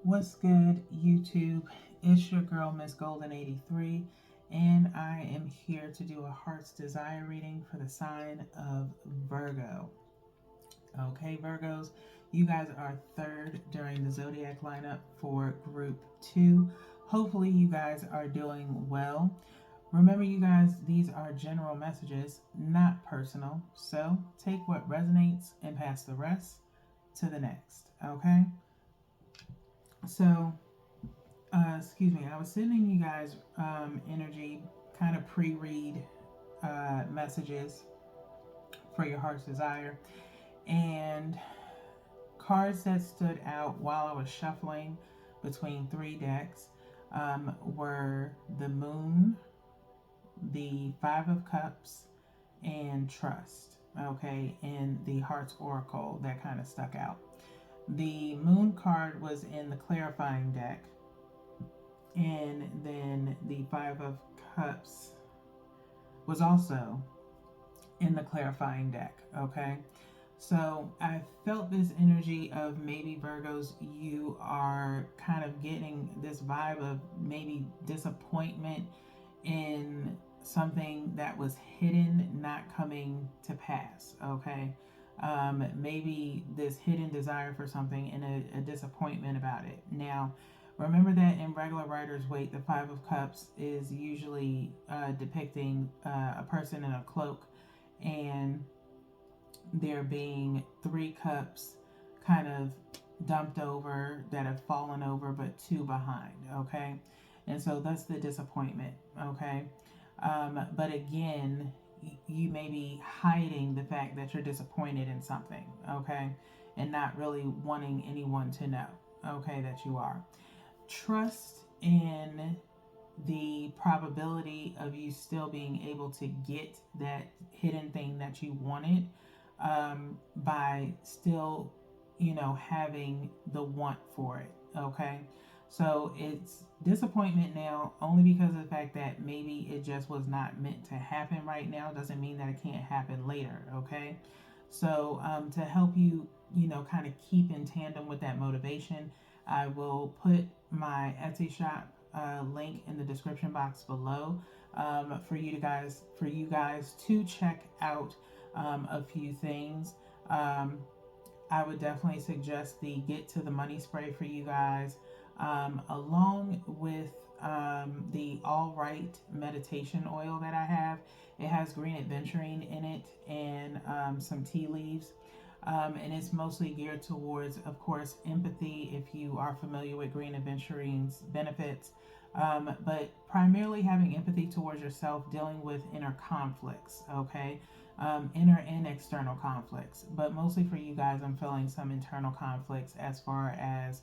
What's good, YouTube? It's your girl, Miss Golden 83, and I am here to do a Heart's Desire reading for the sign of Virgo. Okay, Virgos, you guys are third during the zodiac lineup for group 2. Hopefully, you guys are doing well. Remember, you guys, these are general messages, not personal. So take what resonates and pass the rest to the next. Okay? So, excuse me, I was sending you guys energy, kind of pre read messages for your heart's desire. And cards that stood out while I was shuffling between three decks were the Moon, the Five of Cups, and Trust. Okay, and the Heart's Oracle that kind of stuck out. The Moon card was in the clarifying deck, and then the Five of Cups was also in the clarifying deck. Okay, so I felt this energy of maybe Virgos, you are kind of getting this vibe of maybe disappointment in something that was hidden not coming to pass. Okay, maybe this hidden desire for something and a disappointment about it. Now, remember that in regular Rider's Waite, the Five of Cups is usually depicting a person in a cloak, and there being three cups kind of dumped over that have fallen over, but two behind. Okay, and so that's the disappointment. Okay, but again, you may be hiding the fact that you're disappointed in something. Okay, and not really wanting anyone to know. Okay, that you are. Trust in the probability of you still being able to get that hidden thing that you wanted, by still, having the want for it. Okay. So it's disappointment now only because of the fact that maybe it just was not meant to happen right now. Doesn't mean that it can't happen later. Okay. So to help you, kind of keep in tandem with that motivation, I will put my Etsy shop link in the description box below, for you guys to check out a few things. Um, I would definitely suggest the Get to the Money spray for you guys, along with the All Right meditation oil that I have. It has green adventuring in it and some tea leaves. And it's mostly geared towards, of course, empathy if you are familiar with green adventuring's benefits, but primarily having empathy towards yourself, dealing with inner conflicts, okay? Inner and external conflicts. But mostly for you guys, I'm feeling some internal conflicts as far as,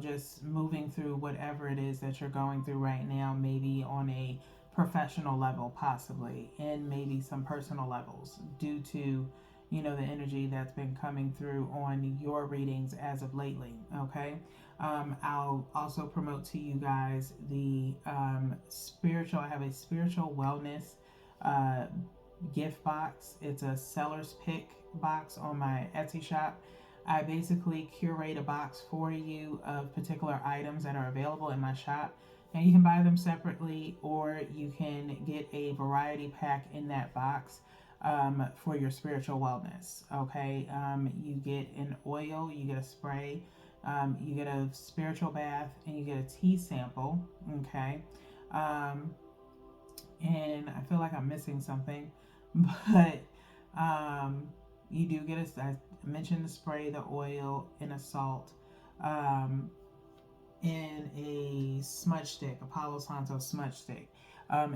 just moving through whatever it is that you're going through right now, maybe on a professional level, possibly, and maybe some personal levels due to, the energy that's been coming through on your readings as of lately. Okay. I'll also promote to you guys the I have a spiritual wellness uh, gift box. It's a seller's pick box on my Etsy shop. I basically curate a box for you of particular items that are available in my shop. And you can buy them separately, or you can get a variety pack in that box for your spiritual wellness. Okay, you get an oil, you get a spray, you get a spiritual bath, and you get a tea sample. Okay, um, and I feel like I'm missing something, but you do get I mentioned the spray, the oil, and a salt. Um, and a smudge stick, a Palo Santo smudge stick,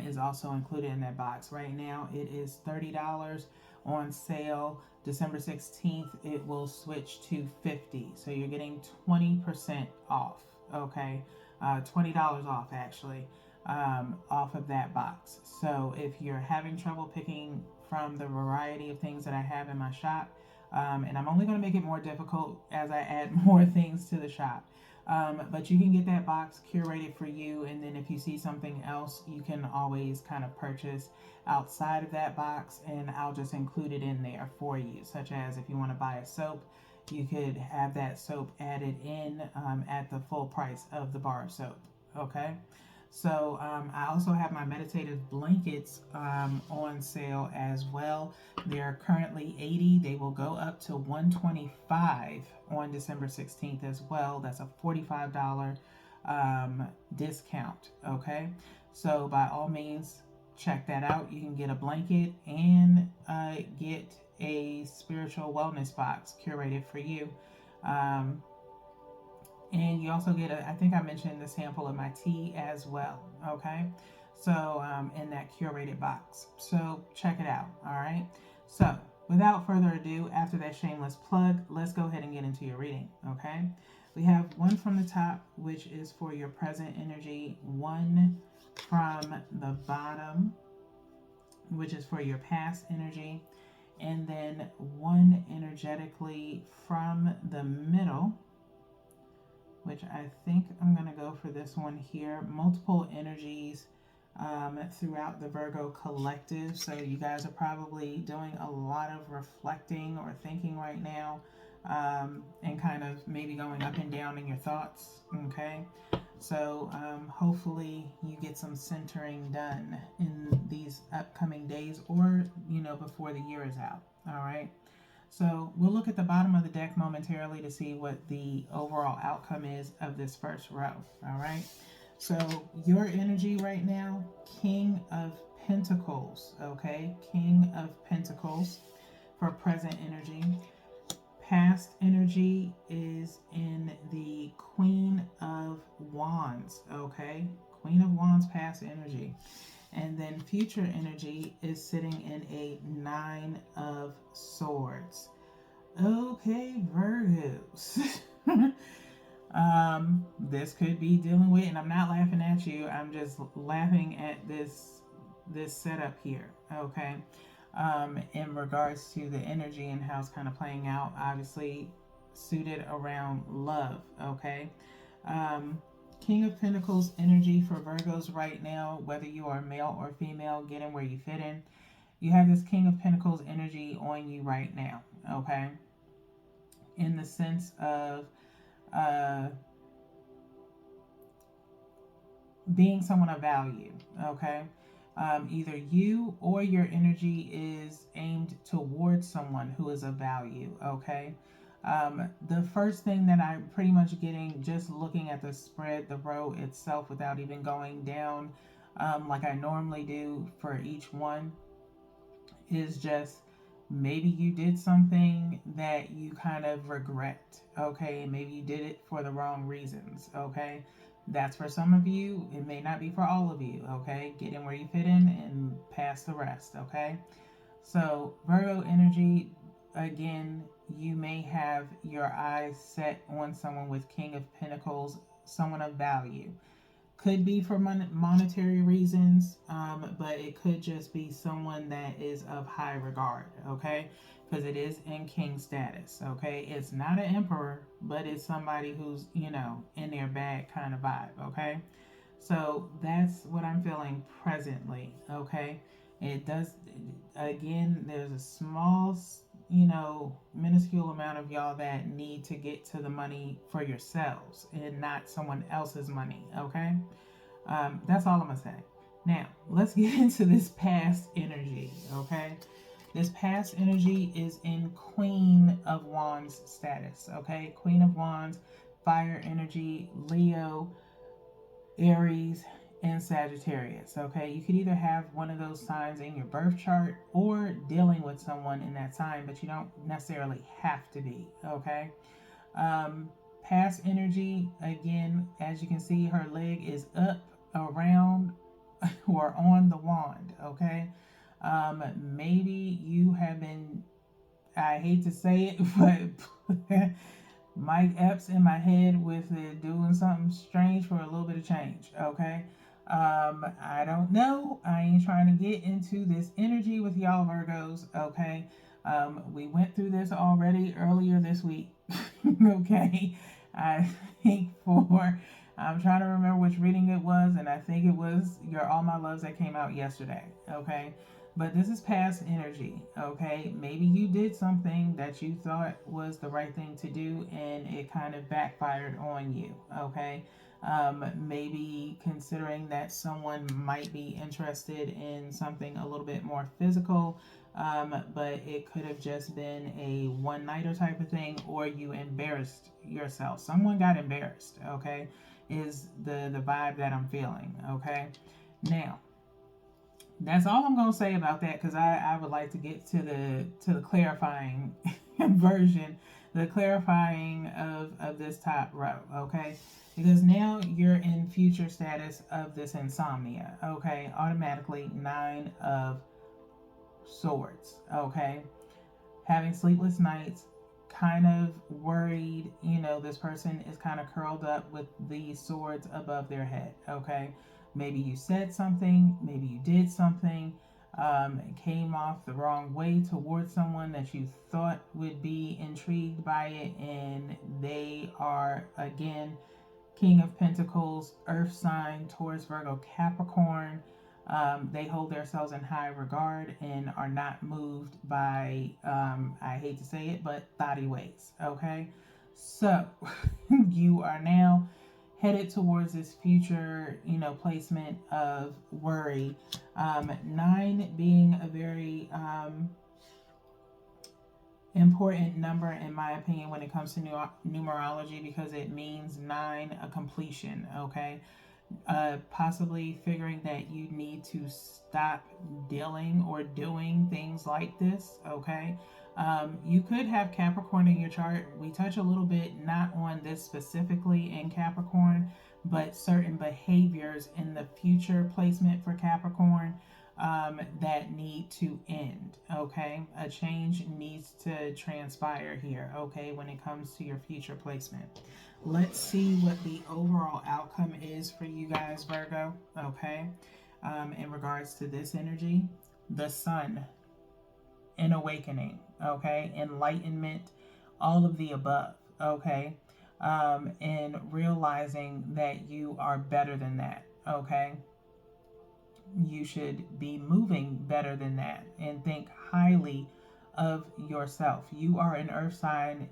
is also included in that box. Right now, it is $30 on sale. December 16th, it will switch to $50. So you're getting 20% off. Okay, $20 off actually, off of that box. So if you're having trouble picking from the variety of things that I have in my shop, and I'm only going to make it more difficult as I add more things to the shop. But you can get that box curated for you, and then if you see something else, you can always kind of purchase outside of that box, and I'll just include it in there for you. Such as if you want to buy a soap, you could have that soap added in at the full price of the bar of soap. Okay. So I also have my meditative blankets on sale as well. They're currently $80. They will go up to $125 on December 16th as well. That's a $45 discount. Okay. So by all means, check that out. You can get a blanket and get a spiritual wellness box curated for you. Um, and you also get I think I mentioned the sample of my tea as well. Okay. So, in that curated box. So, check it out. All right. So, without further ado, after that shameless plug, let's go ahead and get into your reading. Okay. We have one from the top, which is for your present energy, one from the bottom, which is for your past energy, and then one energetically from the middle, which I think I'm going to go for this one here. Multiple energies throughout the Virgo collective. So you guys are probably doing a lot of reflecting or thinking right now, and kind of maybe going up and down in your thoughts. Okay. So hopefully you get some centering done in these upcoming days, or, before the year is out. All right. So we'll look at the bottom of the deck momentarily to see what the overall outcome is of this first row. All right. So your energy right now, King of Pentacles. Okay. King of Pentacles for present energy. Past energy is in the Queen of Wands. Okay. Queen of Wands, past energy. And then future energy is sitting in a Nine of Swords. Okay, Virgos. This could be dealing with, and I'm not laughing at you, I'm just laughing at this setup here. Okay. In regards to the energy and how it's kind of playing out, obviously suited around love. Okay. King of Pentacles energy for Virgos right now, whether you are male or female, get in where you fit in. You have this King of Pentacles energy on you right now, okay? In the sense of being someone of value, okay? Either you or your energy is aimed towards someone who is of value, okay? The first thing that I'm pretty much getting, just looking at the spread, the row itself, without even going down like I normally do for each one, is just maybe you did something that you kind of regret. Okay. Maybe you did it for the wrong reasons. Okay. That's for some of you. It may not be for all of you. Okay. Get in where you fit in and pass the rest. Okay. So, Virgo energy, again, you may have your eyes set on someone with King of Pentacles, someone of value. Could be for monetary reasons, but it could just be someone that is of high regard, okay? Because it is in king status, okay? It's not an emperor, but it's somebody who's, in their bag kind of vibe, okay? So that's what I'm feeling presently, okay? It does, again, there's a small, minuscule amount of y'all that need to get to the money for yourselves and not someone else's money, okay? That's all I'm going to say. Now, let's get into this past energy, okay? This past energy is in Queen of Wands status, okay? Queen of Wands, fire energy, Leo, Aries, and Sagittarius, okay? You could either have one of those signs in your birth chart or dealing with someone in that sign, but you don't necessarily have to be, okay? Past energy, again, as you can see, her leg is up around or on the wand, okay? Maybe you have been, I hate to say it, but Mike Epps in my head with it doing something strange for a little bit of change, okay? I don't know. I ain't trying to get into this energy with y'all Virgos, okay? We went through this already earlier this week, okay? I think I'm trying to remember which reading it was, and I think it was Your All My Loves that came out yesterday, okay? But this is past energy, okay? Maybe you did something that you thought was the right thing to do and it kind of backfired on you, okay? Maybe considering that someone might be interested in something a little bit more physical, but it could have just been a one nighter type of thing, or you embarrassed yourself. Someone got embarrassed, okay? Is the vibe that I'm feeling, okay? Now, that's all I'm gonna say about that, because I would like to get to the clarifying version, the clarifying of this top row, okay? Because now you're in future status of this insomnia, okay? Automatically 9 of Swords, okay? Having sleepless nights, kind of worried, this person is kind of curled up with the swords above their head, okay? Maybe you said something, maybe you did something, came off the wrong way towards someone that you thought would be intrigued by it, and they are, again, King of Pentacles, Earth sign, Taurus, Virgo, Capricorn. They hold themselves in high regard and are not moved by, I hate to say it, but thotty ways. Okay? So, you are now headed towards this future, placement of worry. 9 being a very important number in my opinion when it comes to numerology, because it means 9, a completion, okay? Possibly figuring that you need to stop dealing or doing things like this, okay? You could have Capricorn in your chart. We touch a little bit, not on this specifically in Capricorn, but certain behaviors in the future placement for Capricorn that need to end, okay? A change needs to transpire here, okay, when it comes to your future placement. Let's see what the overall outcome is for you guys, Virgo, okay? In regards to this energy, the sun, an awakening, okay? Enlightenment, all of the above, okay? And realizing that you are better than that, okay? You should be moving better than that and think highly of yourself. You are an earth sign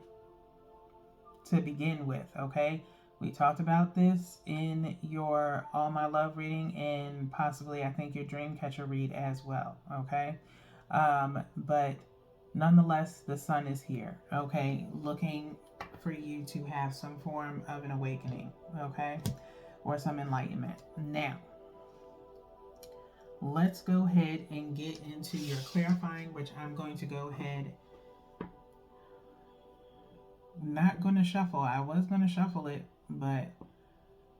to begin with, okay? We talked about this in your All My Love reading, and possibly I think your Dream Catcher read as well, okay? But nonetheless, the sun is here, okay? Looking for you to have some form of an awakening, okay? Or some enlightenment. Now, let's go ahead and get into your clarifying, which I'm going to go ahead. Not going to shuffle. I was going to shuffle it, but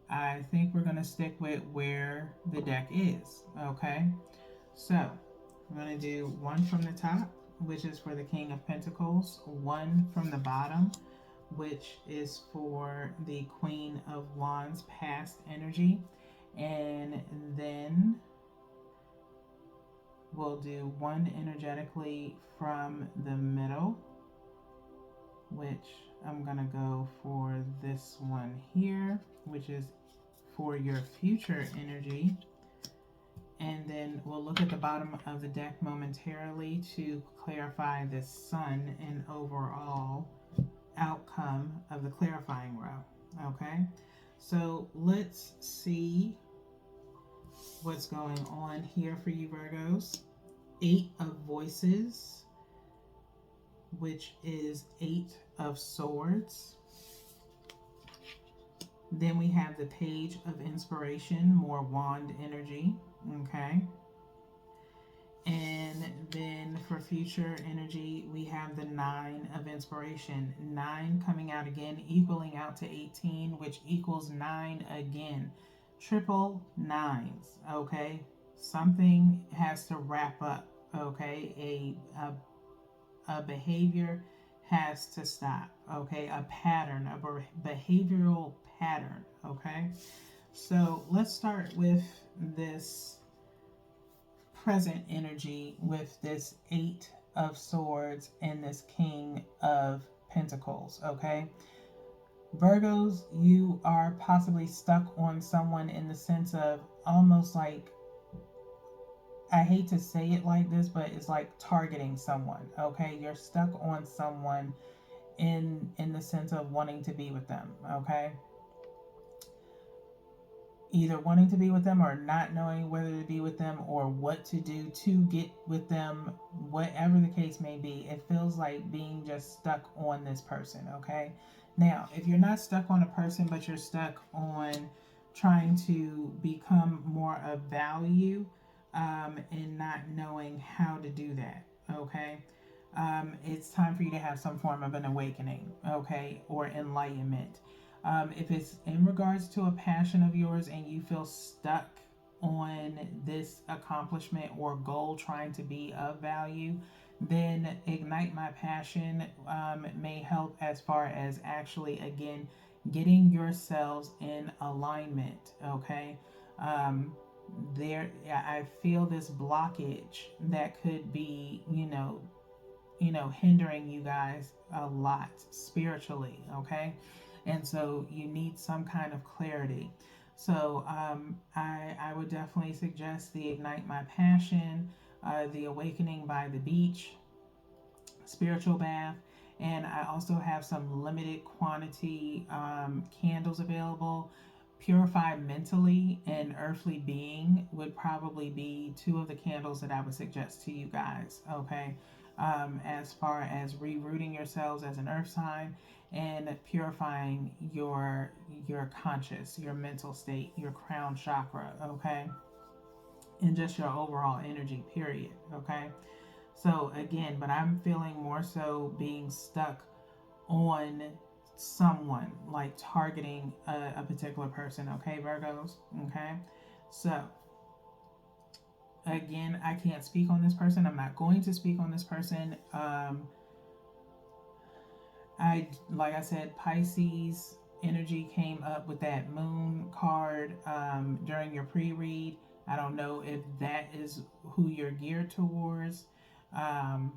I think we're going to stick with where the deck is. Okay, so I'm going to do one from the top, which is for the King of Pentacles, one from the bottom, which is for the Queen of Wands, past energy, and then we'll do one energetically from the middle, which I'm going to go for this one here, which is for your future energy. And then we'll look at the bottom of the deck momentarily to clarify the sun and overall outcome of the clarifying row. Okay, so let's see what's going on here for you, Virgos. 8 of Voices, which is 8 of Swords. Then we have the Page of Inspiration, more wand energy, okay? And then for future energy, we have the 9 of Inspiration. 9 coming out again, equaling out to 18, which equals 9 again. Triple 9s, okay? Something has to wrap up, okay? A behavior has to stop, okay? A pattern, a behavioral pattern, okay? So let's start with this present energy with this 8 of Swords and this King of Pentacles, okay? Virgos, you are possibly stuck on someone in the sense of almost like, I hate to say it like this, but it's like targeting someone. Okay, you're stuck on someone in the sense of wanting to be with them. Okay, either wanting to be with them or not knowing whether to be with them or what to do to get with them, whatever the case may be. It feels like being just stuck on this person. Okay, now if you're not stuck on a person but you're stuck on trying to become more of value, and not knowing how to do that. Okay, it's time for you to have some form of an awakening, okay, or enlightenment. If it's in regards to a passion of yours and you feel stuck on this accomplishment or goal trying to be of value, then Ignite My Passion may help as far as actually, again, getting yourselves in alignment, okay? Um, I feel this blockage that could be, hindering you guys a lot spiritually, okay? And so you need some kind of clarity. So I would definitely suggest the Ignite My Passion, the Awakening by the Beach, spiritual bath, and I also have some limited quantity candles available. Purified Mentally and Earthly Being would probably be two of the candles that I would suggest to you guys, okay? As far as rerouting yourselves as an earth sign and purifying your conscious, your mental state, your crown chakra, okay? And just your overall energy, period, okay? So again, but I'm feeling more so being stuck on someone, like targeting a particular person, okay, Virgos? Okay, so again, I can't speak on this person. I'm not going to speak on this person. Like I said, Pisces energy came up with that moon card during your pre-read. I don't know if that is who you're geared towards, um,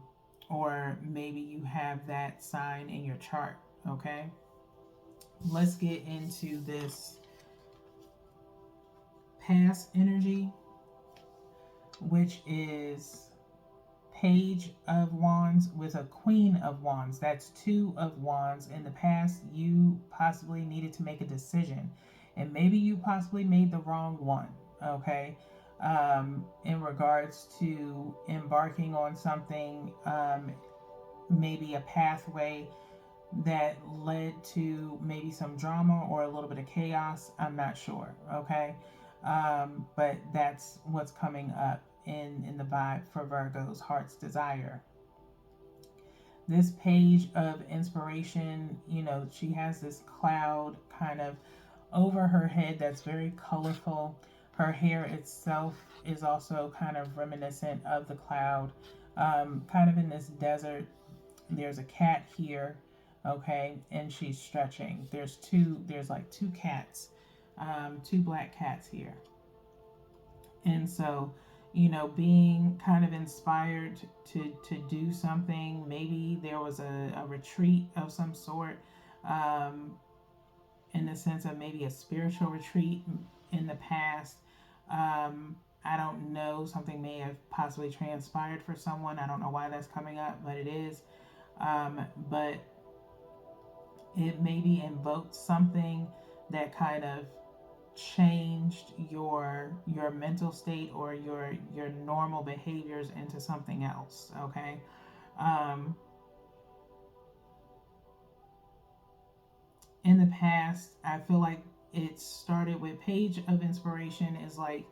or maybe you have that sign in your chart. Okay, let's get into this past energy, which is Page of Wands with a Queen of Wands. That's two of Wands. In the past, you possibly needed to make a decision, and maybe you possibly made the wrong one, okay? In regards to embarking on something, maybe a pathway that led to maybe some drama or a little bit of chaos. I'm not sure, okay? But that's what's coming up in the vibe for Virgo's heart's desire. This page of inspiration, she has this cloud kind of over her head that's very colorful. Her hair itself is also kind of reminiscent of the cloud, kind of in this desert. There's a cat here, okay, and she's stretching. There's like two cats, two black cats here. And so, being kind of inspired to do something. Maybe there was a retreat of some sort, in the sense of maybe a spiritual retreat in the past. I don't know. Something may have possibly transpired for someone. I don't know why that's coming up, but it is. But it maybe invoked something that kind of changed your mental state or your normal behaviors into something else, okay? um in the past, I feel like it started with Page of Inspiration is like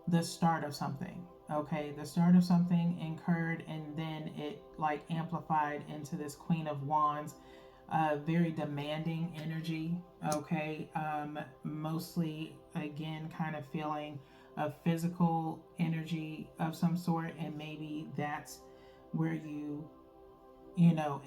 the start of something, okay? The start of something incurred, and then it like amplified into this Queen of Wands, very demanding energy, okay? Mostly, again, kind of feeling a physical energy of some sort, and maybe that's where you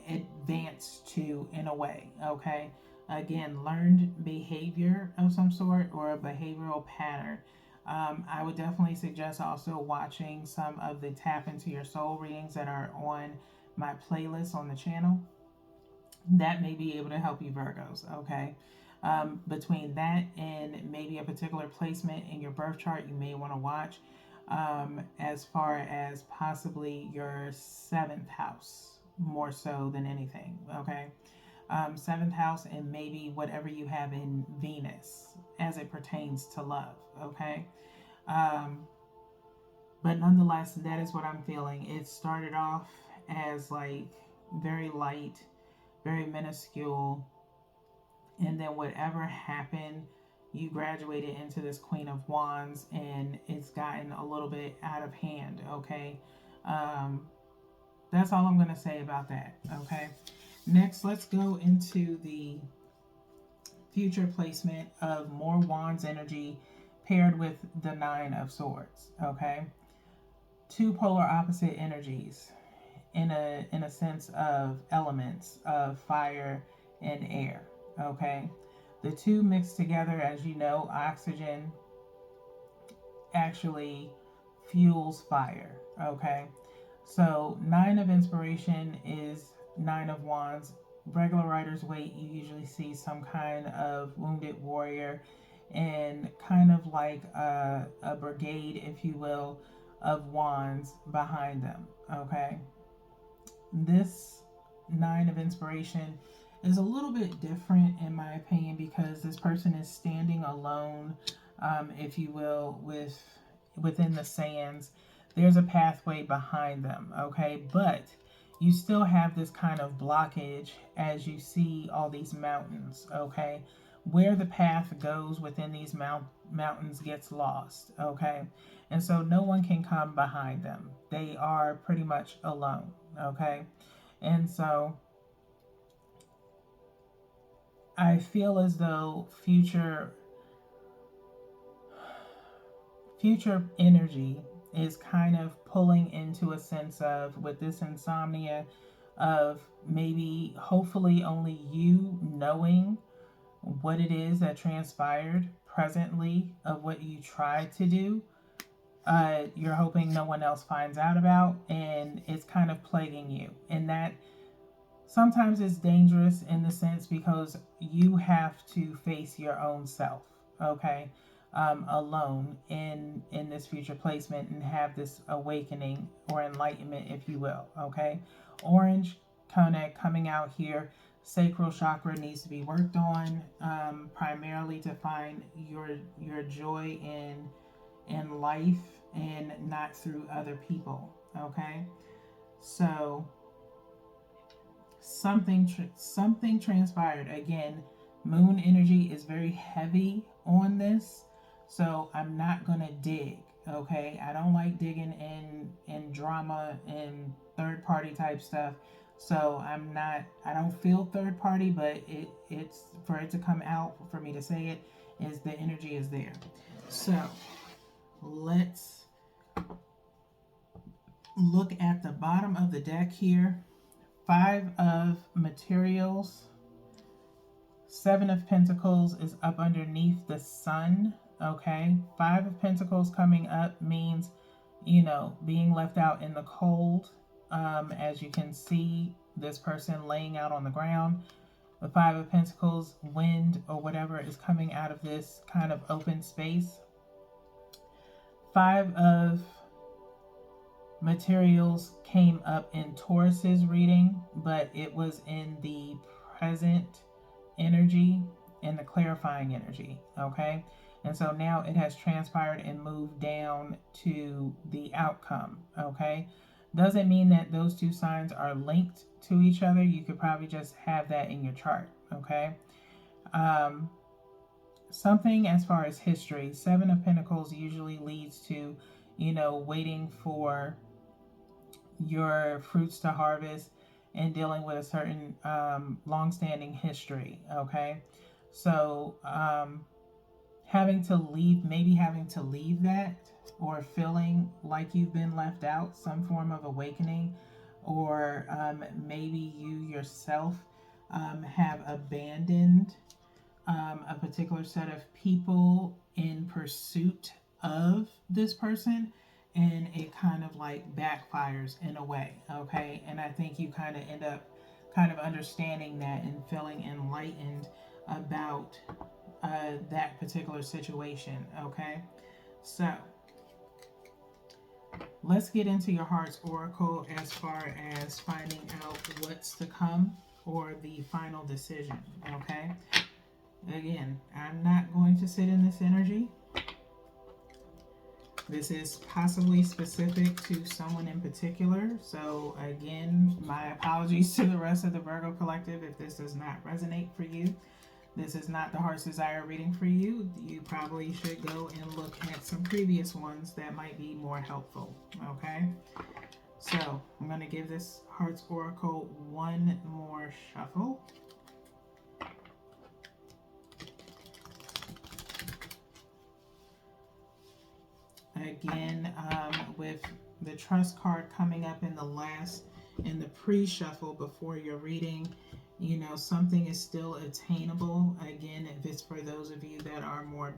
advance to in a way, okay? Again, learned behavior of some sort or a behavioral pattern. I would definitely suggest also watching some of the Tap Into Your Soul readings that are on my playlist on the channel. That may be able to help you, Virgos, okay? Between that and maybe a particular placement in your birth chart, you may want to watch. as far as possibly your seventh house, more so than anything. Okay. Seventh house, and maybe whatever you have in Venus as it pertains to love. Okay. Um, but nonetheless, that is what I'm feeling. It started off as like very light, very minuscule, and then whatever happened, you graduated into this Queen of Wands, and it's gotten a little bit out of hand. Okay. Um, that's all I'm going to say about that. Okay. Next, let's go into the future placement of more Wands energy paired with the Nine of Swords. Okay. Two polar opposite energies in a sense of elements of fire and air. Okay. The two mixed together, as you know, oxygen actually fuels fire. Okay. So, Nine of Inspiration is Nine of Wands. Regular Rider's Waite, you usually see some kind of wounded warrior and kind of like a brigade, if you will, of wands behind them. Okay. This Nine of Inspiration is a little bit different, in my opinion, because this person is standing alone, if you will, within the sands. There's a pathway behind them, okay? But you still have this kind of blockage as you see all these mountains, okay? Where the path goes within these mountains gets lost, okay? And so no one can come behind them. They are pretty much alone, okay? And so I feel as though future energy is kind of pulling into a sense of, with this insomnia, of maybe hopefully only you knowing what it is that transpired presently of what you tried to do. You're hoping no one else finds out about, and it's kind of plaguing you. And that sometimes it's dangerous in the sense because you have to face your own self, okay, alone in this future placement and have this awakening or enlightenment, if you will, okay. Orange kind of coming out here. Sacral chakra needs to be worked on, primarily to find your joy in life and not through other people, okay. So something transpired. Again, moon energy is very heavy on this, so I'm not gonna dig. Okay, I don't like digging in drama and third party type stuff. So I don't feel third party, but it's for it to come out, for me to say it, is the energy is there. So let's look at the bottom of the deck here. Five of Materials. Seven of Pentacles is up underneath the sun. Okay. Five of Pentacles coming up means, being left out in the cold. As you can see, this person laying out on the ground. The Five of Pentacles, wind or whatever is coming out of this kind of open space. Five of Materials came up in Taurus's reading, but it was in the present energy and the clarifying energy, okay? And so now it has transpired and moved down to the outcome, okay? Doesn't mean that those two signs are linked to each other. You could probably just have that in your chart, okay? Something as far as history, Seven of Pentacles usually leads to, waiting for your fruits to harvest and dealing with a certain long-standing history, okay? So having to leave that, or feeling like you've been left out, some form of awakening, or maybe you yourself have abandoned a particular set of people in pursuit of this person, and it kind of like backfires in a way, okay? And I think you kind of end up kind of understanding that and feeling enlightened about that particular situation, okay? So let's get into your heart's oracle as far as finding out what's to come or the final decision, okay? Again, I'm not going to sit in this energy. This is possibly specific to someone in particular. So again, my apologies to the rest of the Virgo collective if this does not resonate for you. This is not the heart's desire reading for you. You probably should go and look at some previous ones that might be more helpful, okay? So I'm going to give this heart's oracle one more shuffle. Again, with the trust card coming up in the pre-shuffle before your reading, you know, something is still attainable. Again, if it's for those of you that are more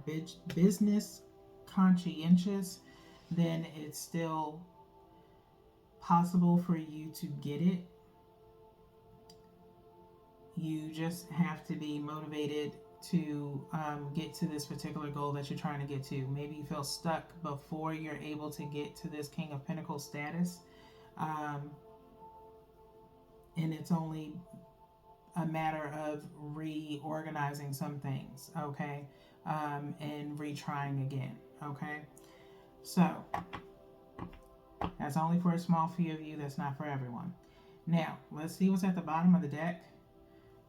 business conscientious, then it's still possible for you to get it. You just have to be motivated to get to this particular goal that you're trying to get to. Maybe you feel stuck before you're able to get to this King of Pentacles status. And it's only a matter of reorganizing some things, okay? And retrying again, okay? So, that's only for a small few of you. That's not for everyone. Now, let's see what's at the bottom of the deck.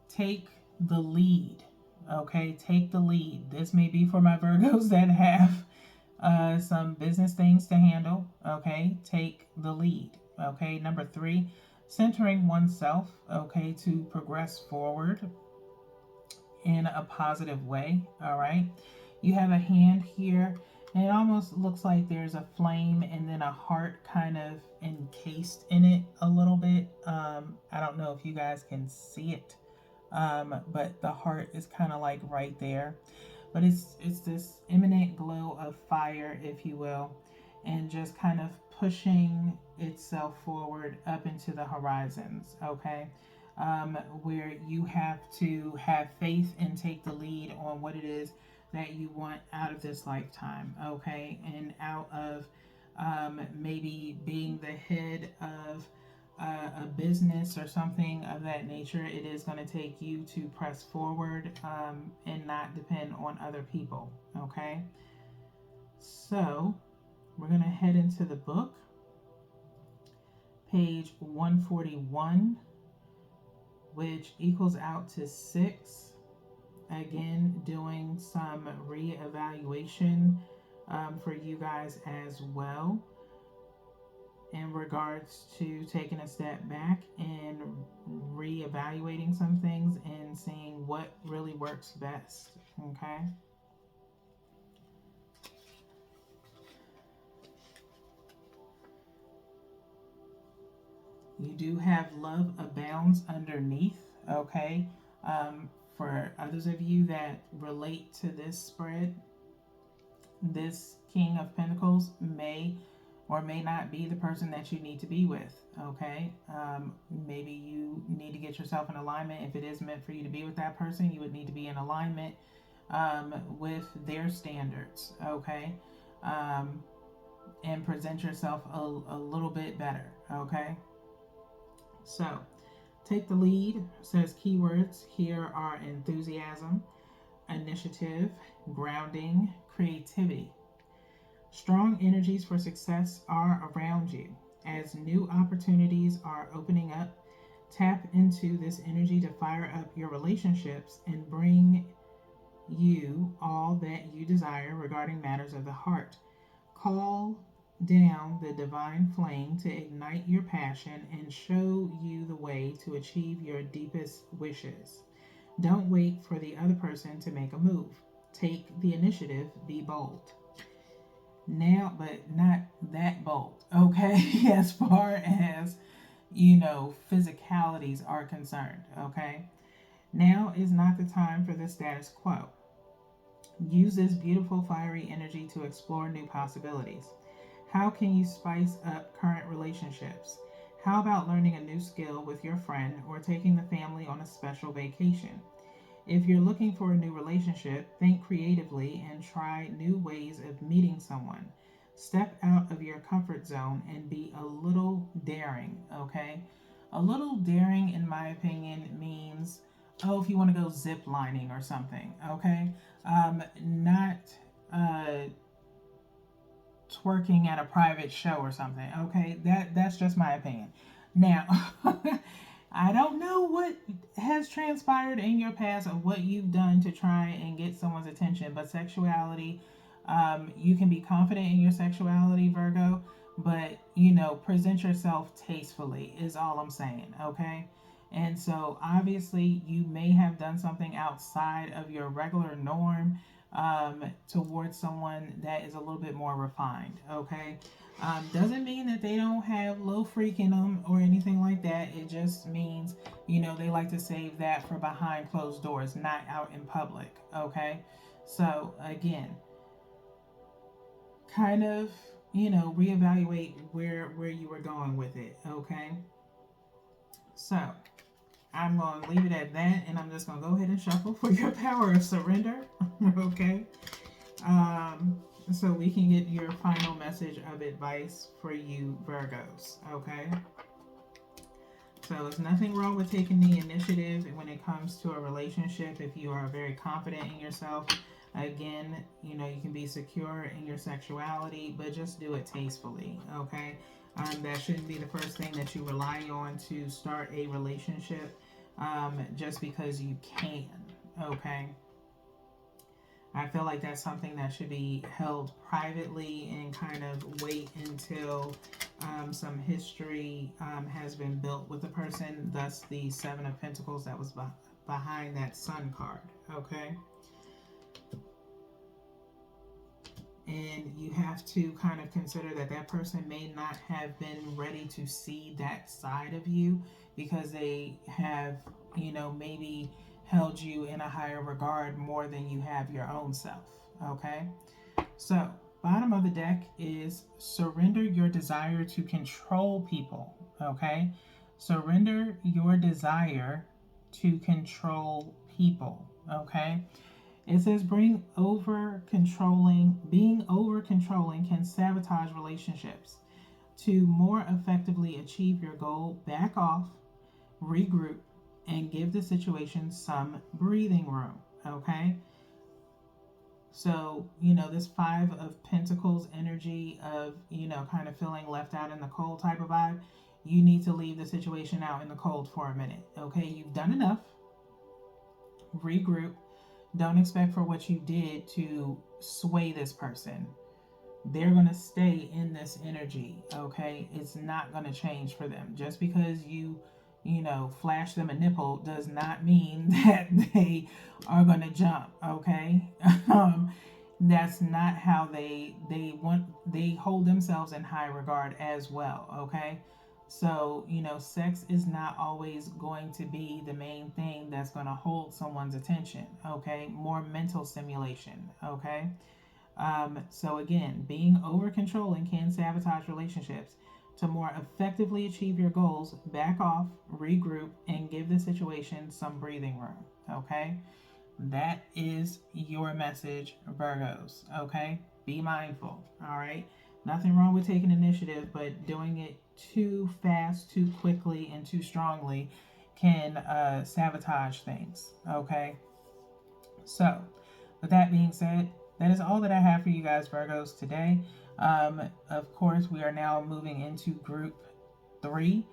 Take the lead, okay? Take the lead. This may be for my Virgos that have some business things to handle, okay? Take the lead, okay? Number 3, centering oneself, okay, to progress forward in a positive way, all right? You have a hand here, and it almost looks like there's a flame and then a heart kind of encased in it a little bit. I don't know if you guys can see it, but the heart is kind of like right there. But it's this imminent glow of fire, if you will, and just kind of pushing itself forward up into the horizons, okay? Where you have to have faith and take the lead on what it is that you want out of this lifetime, okay? And out of maybe being the head of a business or something of that nature. It is going to take you to press forward and not depend on other people, okay? So we're going to head into the book, page 141, which equals out to 6. Again, doing some reevaluation for you guys as well, in regards to taking a step back and reevaluating some things and seeing what really works best, okay? You do have love abounds underneath, okay? For others of you that relate to this spread, this King of Pentacles may or may not be the person that you need to be with, okay? Maybe you need to get yourself in alignment. If it is meant for you to be with that person, you would need to be in alignment with their standards, okay? And present yourself a little bit better, okay? So, take the lead. Says keywords here are enthusiasm, initiative, grounding, creativity. Strong energies for success are around you. As new opportunities are opening up, tap into this energy to fire up your relationships and bring you all that you desire regarding matters of the heart. Call down the divine flame to ignite your passion and show you the way to achieve your deepest wishes. Don't wait for the other person to make a move. Take the initiative, be bold. Now, but not that bold, okay? As far as, you know, physicalities are concerned, okay? Now is not the time for the status quo. Use this beautiful fiery energy to explore new possibilities. How can you spice up current relationships? How about learning a new skill with your friend or taking the family on a special vacation? If you're looking for a new relationship, think creatively and try new ways of meeting someone. Step out of your comfort zone and be a little daring, okay? A little daring, in my opinion, means, oh, if you want to go zip lining or something, okay? Not twerking at a private show or something, okay? That's just my opinion. Now, I don't know what has transpired in your past of what you've done to try and get someone's attention, but sexuality, you can be confident in your sexuality, Virgo, but present yourself tastefully, is all I'm saying, okay? And so, obviously, you may have done something outside of your regular norm towards someone that is a little bit more refined, okay? Doesn't mean that they don't have low freak in them or anything like that. It just means, they like to save that for behind closed doors, not out in public, okay? So, again, kind of, reevaluate where you were going with it, okay? So, I'm going to leave it at that, and I'm just going to go ahead and shuffle for your power of surrender, okay? So we can get your final message of advice for you Virgos, okay? So there's nothing wrong with taking the initiative when it comes to a relationship if you are very confident in yourself. Again, you can be secure in your sexuality, but just do it tastefully, okay? That shouldn't be the first thing that you rely on to start a relationship, just because you can, okay? I feel like that's something that should be held privately and kind of wait until some history has been built with the person. Thus, the Seven of Pentacles that was behind that Sun card. Okay. And you have to kind of consider that that person may not have been ready to see that side of you because they have, maybe held you in a higher regard more than you have your own self. Okay? So, bottom of the deck is surrender your desire to control people. Okay? Surrender your desire to control people. Okay? It says being over controlling can sabotage relationships. To more effectively achieve your goal, back off, regroup, and give the situation some breathing room. Okay? So, this Five of Pentacles energy of, kind of feeling left out in the cold type of vibe, you need to leave the situation out in the cold for a minute. Okay? You've done enough. Regroup. Don't expect for what you did to sway this person. They're going to stay in this energy, okay? It's not going to change for them. Just because you flash them a nipple does not mean that they are going to jump, okay? That's not how they hold themselves in high regard as well, okay? So, sex is not always going to be the main thing that's going to hold someone's attention, okay? More mental stimulation, okay? So, again, being over controlling can sabotage relationships. To more effectively achieve your goals, back off, regroup, and give the situation some breathing room, okay? That is your message, Virgos, okay? Be mindful, all right? Nothing wrong with taking initiative, but doing it too fast, too quickly, and too strongly can sabotage things, okay? So, with that being said, that is all that I have for you guys, Virgos, today. Of course, we are now moving into group 3.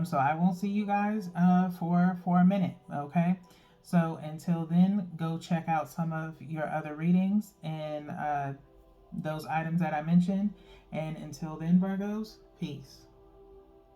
So I won't see you guys for a minute, okay? So until then, go check out some of your other readings and those items that I mentioned. And until then, Virgos, peace.